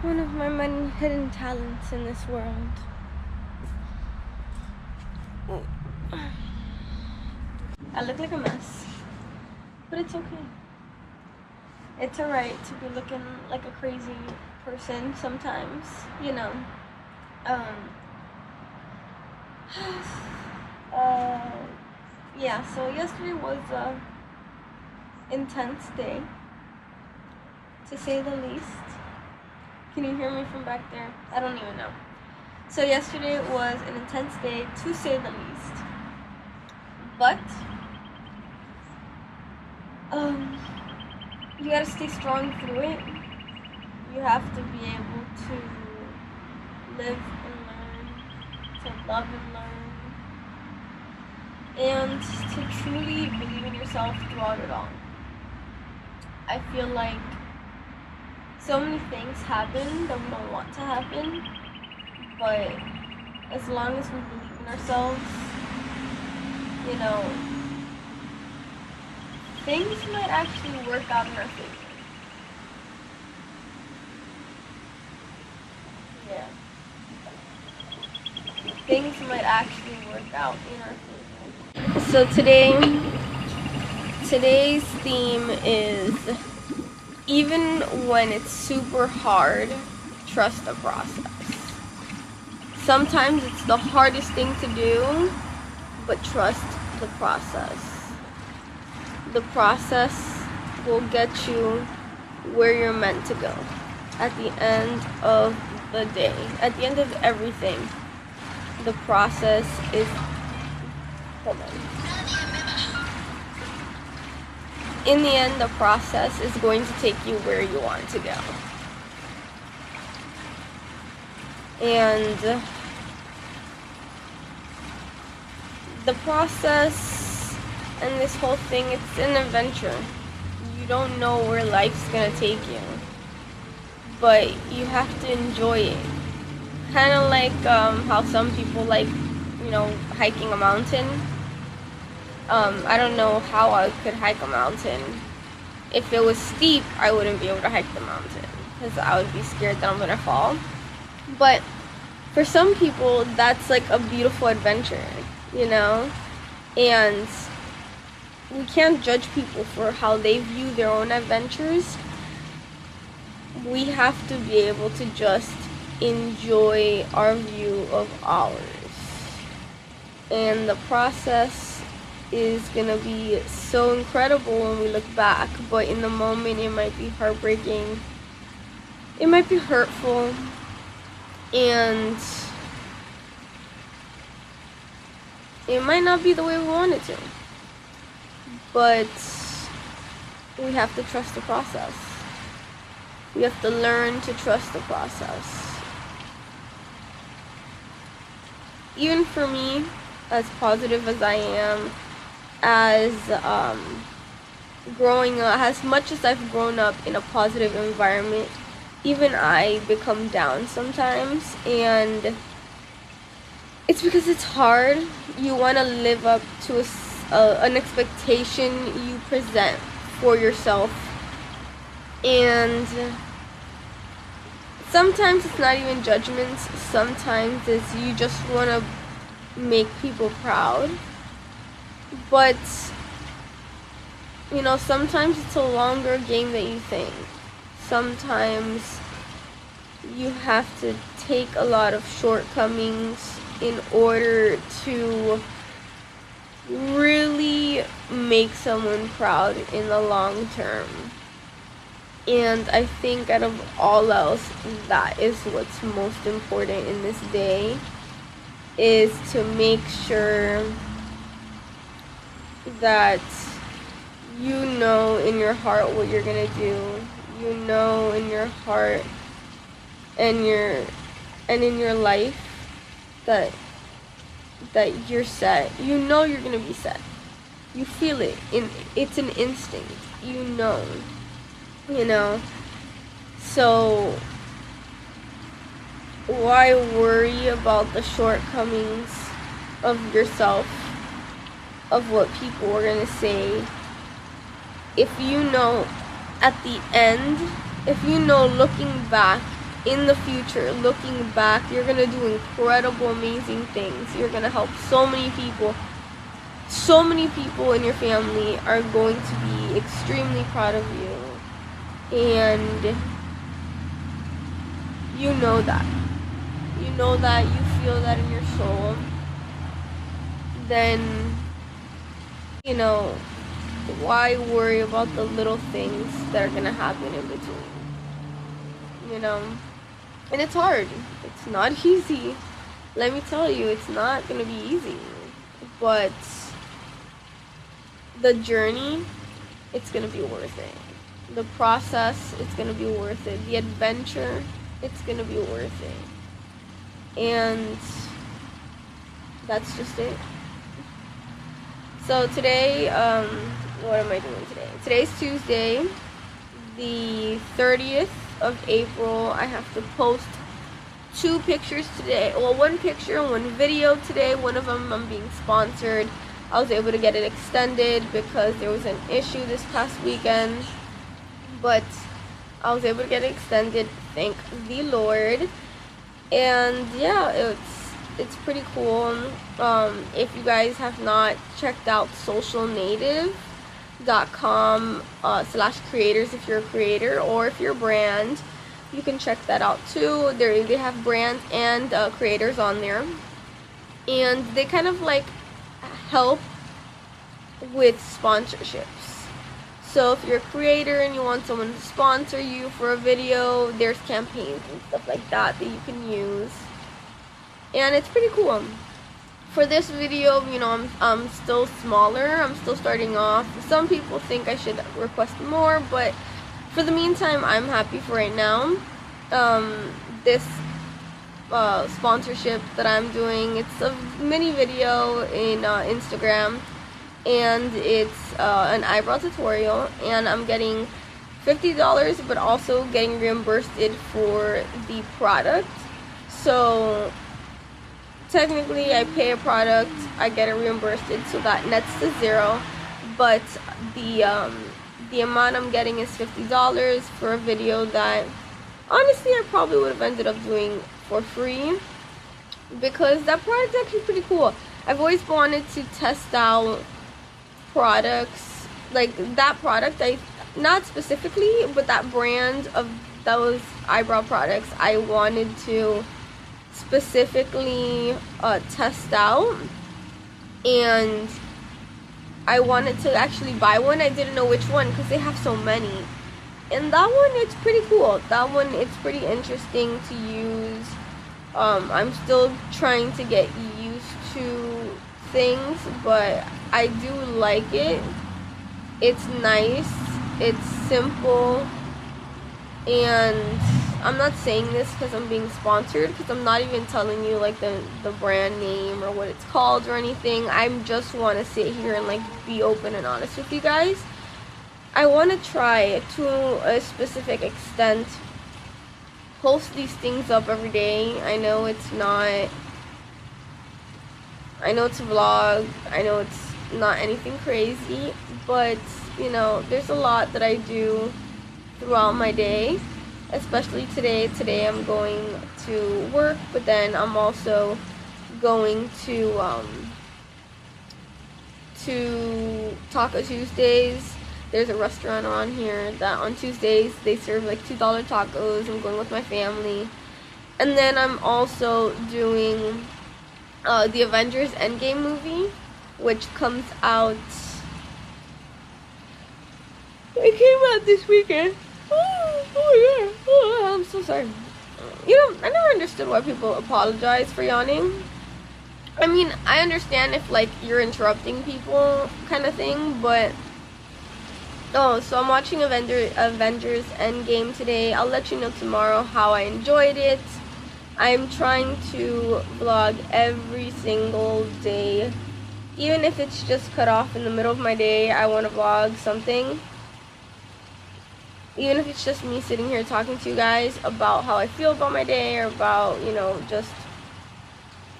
one of my many hidden talents in this world. I look like a mess, but it's okay. It's alright to be looking like a crazy person sometimes, you know. Yeah, so yesterday was a intense day, to say the least. Can you hear me from back there? I don't even know. So yesterday was an intense day, to say the least. But you gotta stay strong through it. You have to be able to live and learn, to love and learn, and to truly believe in yourself throughout it all. I feel like so many things happen that we don't want to happen, but as long as we believe in ourselves, you know, things might actually work out in our favor. Yeah. Things might actually work out in our favor. So today's theme is, even when it's super hard, trust the process. Sometimes it's the hardest thing to do, but trust the process. The process will get you where you're meant to go at the end of the day, at the end of everything. The process is, hold on. In the end, the process is going to take you where you want to go. And the process and this whole thing, it's an adventure. You don't know where life's gonna take you, but you have to enjoy it. Kind of like how some people like, hiking a mountain. I don't know how I could hike a mountain. If it was steep, I wouldn't be able to hike the mountain because I would be scared that I'm gonna fall. But for some people, that's like a beautiful adventure, and we can't judge people for how they view their own adventures. We have to be able to just enjoy our view of ours. And the process is gonna be so incredible when we look back, but in the moment it might be heartbreaking, it might be hurtful, and it might not be the way we want it to. But we have to trust the process. We have to learn to trust the process. Even for me, as positive as I am, as growing up, as much as I've grown up in a positive environment, even I become down sometimes, and it's because it's hard. You want to live up to an expectation you present for yourself, and sometimes it's not even judgments. Sometimes it's you just want to make people proud, but sometimes it's a longer game than you think. Sometimes you have to take a lot of shortcomings in order to really make someone proud in the long term. And I think out of all else, that is what's most important in this day, is to make sure that you know in your heart what you're gonna do. You know in your heart and in your life that you're set. You know you're gonna be set. You feel it. It's an instinct. You know. So why worry about the shortcomings of yourself, of what people are gonna say, if you know at the end, if you know looking back in the future, looking back, you're gonna do incredible, amazing things. You're gonna help so many people. So many people in your family are going to be extremely proud of you. And you know that. You know that, you feel that in your soul. Then, you know, why worry about the little things that are gonna happen in between? You know? And it's hard. It's not easy. Let me tell you, it's not gonna be easy. But the journey, it's gonna be worth it. The process, it's gonna be worth it. The adventure, it's gonna be worth it. And that's just it. So today, what am I doing today? Today's Tuesday, the 30th of April. I have to post 2 pictures today. Well, 1 picture and 1 video today. One of them I'm being sponsored. I was able to get it extended because there was an issue this past weekend. But I was able to get it extended, thank the Lord. And yeah, it's pretty cool. If you guys have not checked out socialnative.com/creators, if you're a creator or if you're a brand, you can check that out too. They have brands and creators on there, and they kind of like help with sponsorships. So if you're a creator and you want someone to sponsor you for a video, there's campaigns and stuff like that that you can use. And it's pretty cool. For this video, you know, I'm still smaller. I'm still starting off. Some people think I should request more, but for the meantime, I'm happy for right now. This sponsorship that I'm doing, it's a mini video in Instagram, and it's an eyebrow tutorial, and I'm getting $50, but also getting reimbursed for the product. So technically, I pay a product, I get it reimbursed, so that nets to $0. But the amount I'm getting is $50 for a video that honestly I probably would have ended up doing for free, because that product's actually pretty cool. I've always wanted to test out products like that product. Not specifically, but that brand of those eyebrow products I wanted to specifically test out, and I wanted to actually buy one. I didn't know which one because they have so many, and that one, it's pretty cool. That one, it's pretty interesting to use. I'm still trying to get used to things, but I do like it. It's nice, it's simple, and I'm not saying this because I'm being sponsored, because I'm not even telling you like the brand name or what it's called or anything. I just want to sit here and like be open and honest with you guys. I want to try to a specific extent post these things up every day. I know it's a vlog, I know it's not anything crazy, but you know, there's a lot that I do throughout my day. Especially today. Today I'm going to work, but then I'm also going to Taco Tuesdays. There's a restaurant around here that on Tuesdays they serve like $2 tacos. I'm going with my family. And then I'm also doing the Avengers Endgame movie, which comes out, it came out this weekend. Oh yeah. Oh, I'm so sorry. You know, I never understood why people apologize for yawning. I mean, I understand if like you're interrupting people kind of thing, but oh, so I'm watching Avengers Endgame today. I'll let you know tomorrow how I enjoyed it. I'm trying to vlog every single day. Even if it's just cut off in the middle of my day, I want to vlog something. Even if it's just me sitting here talking to you guys about how I feel about my day, or about, you know, just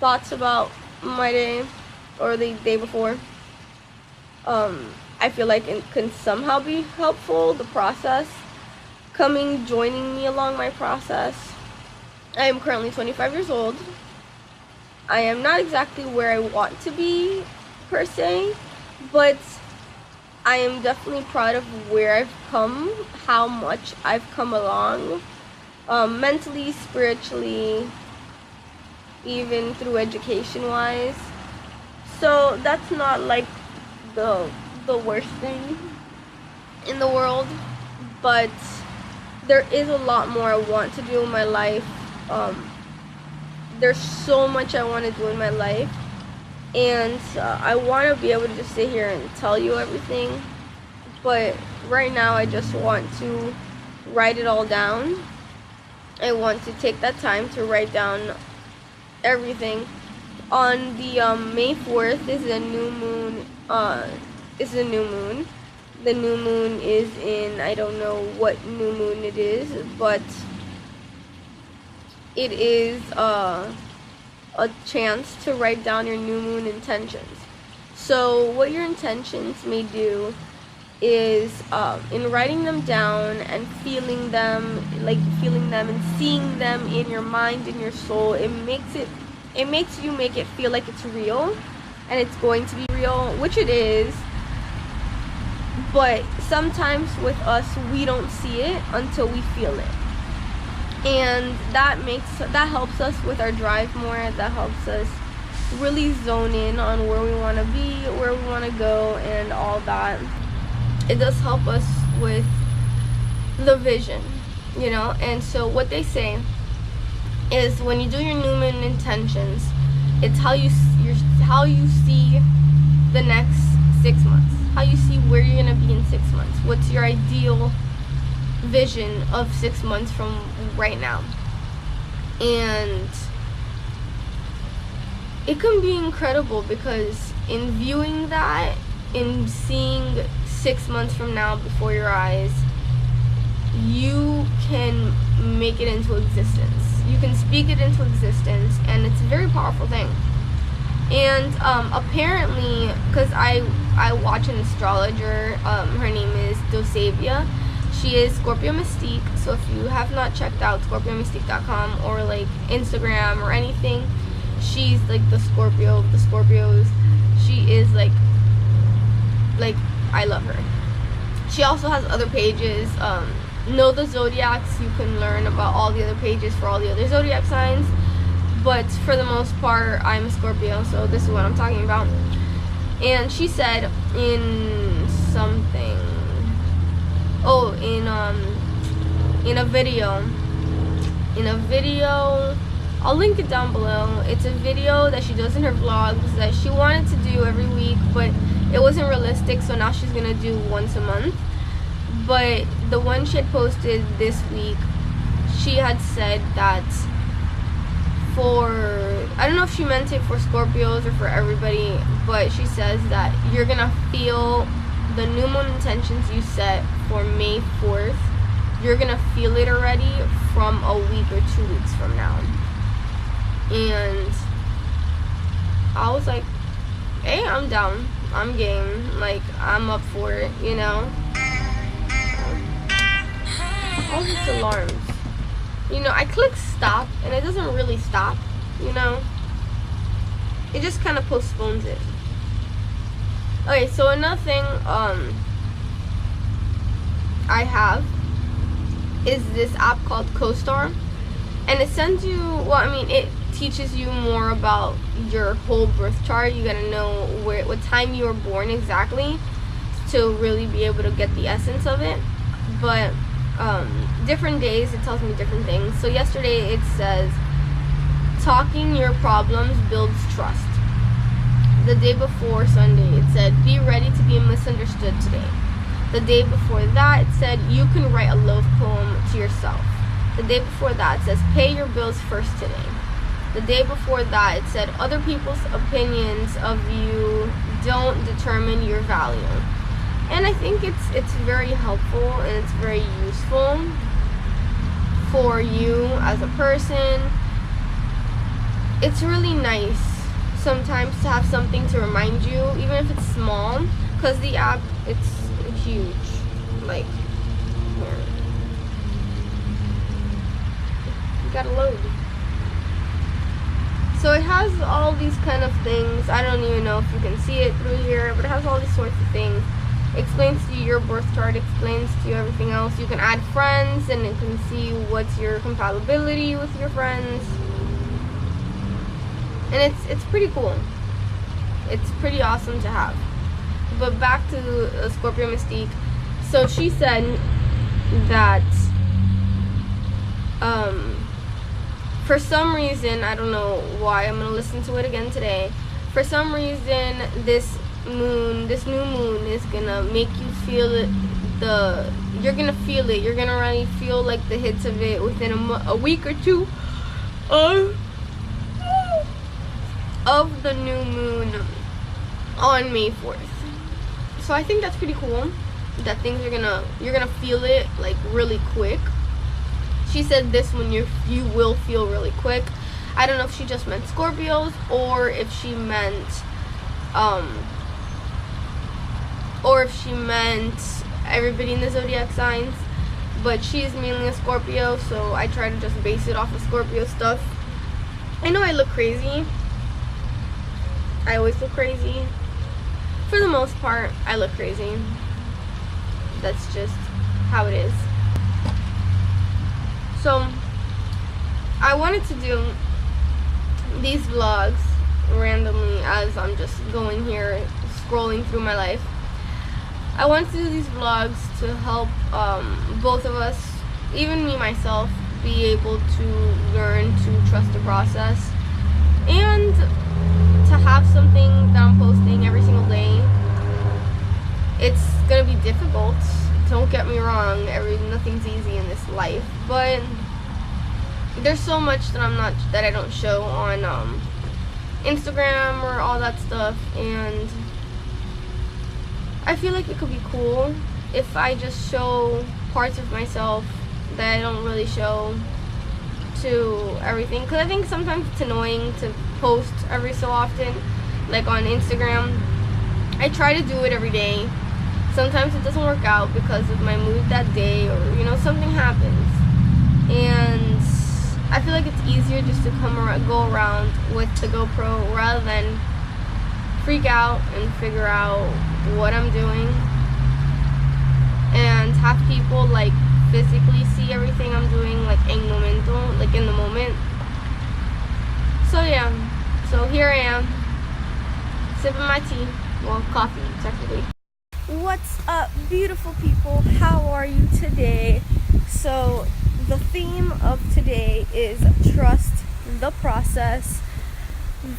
thoughts about my day or the day before. I feel like it can somehow be helpful, the process, joining me along my process. I am currently 25 years old. I am not exactly where I want to be, per se, but I am definitely proud of where I've come, how much I've come along, mentally, spiritually, even through education-wise. So that's not like the worst thing in the world, but there is a lot more I want to do in my life. There's so much I want to do in my life, and I want to be able to just sit here and tell you everything, but right now I just want to write it all down. I want to take that time to write down everything. On the May 4th is a new moon. The new moon is in, I don't know what new moon it is, but it is a chance to write down your new moon intentions. So what your intentions may do is, in writing them down and feeling them and seeing them in your mind, in your soul, it makes you make it feel like it's real, and it's going to be real, which it is. But sometimes with us, we don't see it until we feel it, and that helps us with our drive more. That helps us really zone in on where we want to be, where we want to go, and all that. It does help us with the vision, you know. And so what they say is, when you do your new moon intentions, it's how you see the next 6 months, how you see where you're gonna be in 6 months. What's your ideal vision of 6 months from right now? And it can be incredible, because in viewing that, in seeing 6 months from now before your eyes, you can make it into existence. You can speak it into existence, and it's a very powerful thing. And apparently, because I watch an astrologer, her name is Dosavia. She is Scorpio Mystique. So if you have not checked out ScorpioMystique.com or like Instagram or anything, she's like the Scorpio of the Scorpios. She is like I love her. She also has other pages. Know the zodiacs. You can learn about all the other pages for all the other zodiac signs. But for the most part, I'm a Scorpio, so this is what I'm talking about. And she said in something, in a video, I'll link it down below. It's a video that she does in her vlogs that she wanted to do every week, but it wasn't realistic, so now she's gonna do once a month. But the one she had posted this week, she had said that I don't know if she meant it for Scorpios or for everybody, but she says that you're gonna feel the new moon intentions you set for May 4th. You're gonna feel it already from a week or 2 weeks from now. And I was like, hey, I'm down, I'm game, like I'm up for it, you know. All these alarms. You know, I click stop and it doesn't really stop, you know. It just kind of postpones it. Okay, so another thing I have is this app called CoStar, and it sends you, well, I mean, it teaches you more about your whole birth chart. You gotta know what time you were born exactly to really be able to get the essence of it. But different days, it tells me different things. So yesterday it says, talking your problems builds trust. The day before, Sunday, it said, be ready to be misunderstood today. The day before that, it said, you can write a love poem to yourself. The day before that, it says, pay your bills first today. The day before that, it said, other people's opinions of you don't determine your value. And I think it's very helpful and it's very useful for you as a person. It's really nice sometimes to have something to remind you, even if it's small, because the app, it's huge. Like, here. You gotta load. So it has all these kind of things. I don't even know if you can see it through here, but it has all these sorts of things. Explains to you your birth chart, explains to you everything else. You can add friends, and it can see what's your compatibility with your friends. And it's pretty cool. It's pretty awesome to have. But back to Scorpio Mystique. So she said that for some reason, I don't know why, I'm gonna listen to it again today. For some reason, this new moon is gonna make you feel it. You're gonna feel it. You're gonna really feel like the hits of it within a week or two of the new moon on May 4th. So I think that's pretty cool. That you're gonna feel it like really quick. She said this one you will feel really quick. I don't know if she just meant Scorpios or if she meant everybody in the zodiac signs, but she's mainly a Scorpio, so I try to just base it off of Scorpio stuff. I know I look crazy. I always look crazy. For the most part, I look crazy. That's just how it is. So I wanted to do these vlogs randomly as I'm just going here scrolling through my life. I wanted to do these vlogs to help both of us, even me myself, be able to learn to trust the process and to have something that I'm posting every single day. It's gonna be difficult, don't get me wrong, nothing's easy in this life, but there's so much that I don't show on Instagram or all that stuff, and I feel like it could be cool if I just show parts of myself that I don't really show to everything, because I think sometimes it's annoying to post every so often, like on Instagram. I try to do it every day. Sometimes it doesn't work out because of my mood that day, or something happens, and I feel like it's easier just to go around with the GoPro rather than freak out and figure out what I'm doing and have people like physically see everything I'm doing, like in the moment. So yeah, so here I am sipping my tea, well, coffee technically. What's up, beautiful people? How are you today? So the theme of today is trust the process.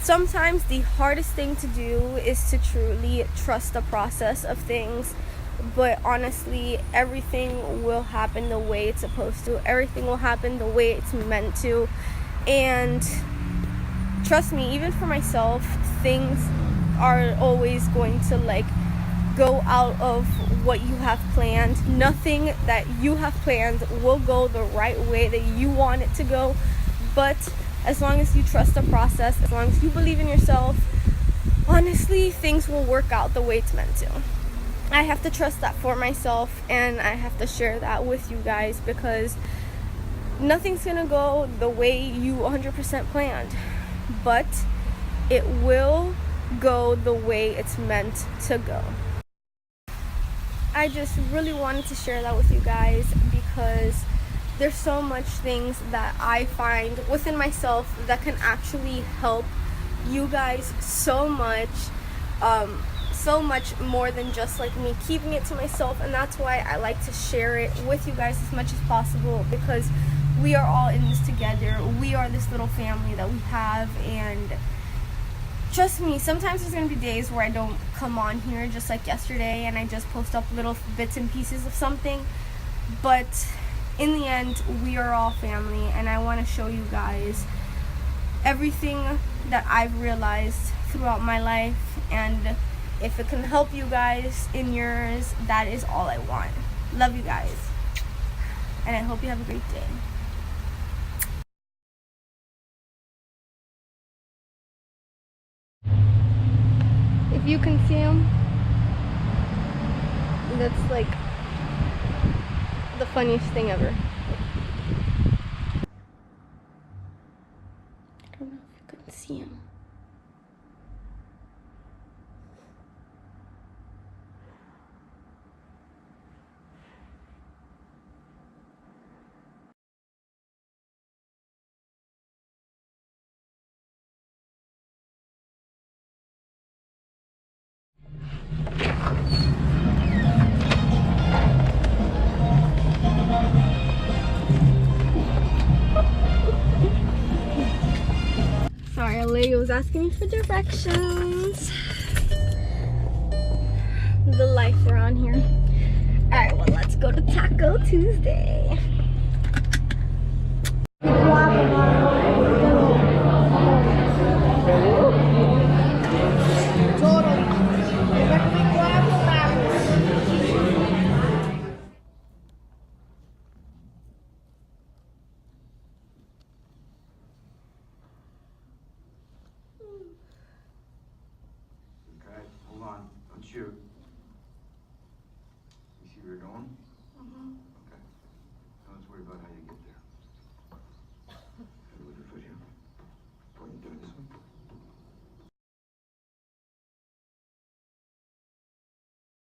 Sometimes the hardest thing to do is to truly trust the process of things, but honestly, everything will happen the way it's supposed to. Everything will happen the way it's meant to. And trust me, even for myself, things are always going to go out of what you have planned. Nothing that you have planned will go the right way that you want it to go, but as long as you trust the process, as long as you believe in yourself, honestly, things will work out the way it's meant to. I have to trust that for myself, and I have to share that with you guys, because nothing's gonna go the way you 100% planned, but it will go the way it's meant to go. I just really wanted to share that with you guys, because there's so much things that I find within myself that can actually help you guys so much more than just me keeping it to myself. And that's why I like to share it with you guys as much as possible, because we are all in this together. We are this little family that we have, and trust me, sometimes there's going to be days where I don't come on here, just like yesterday, and I just post up little bits and pieces of something. But in the end, we are all family, and I want to show you guys everything that I've realized throughout my life, and if it can help you guys in yours, that is all I want. Love you guys, and I hope you have a great day. If you can see him, that's the funniest thing ever. I don't know if you can see lady was asking me for directions. The life around here. Alright, well, let's go to Taco Tuesday. Okay, hold on. Don't shoot.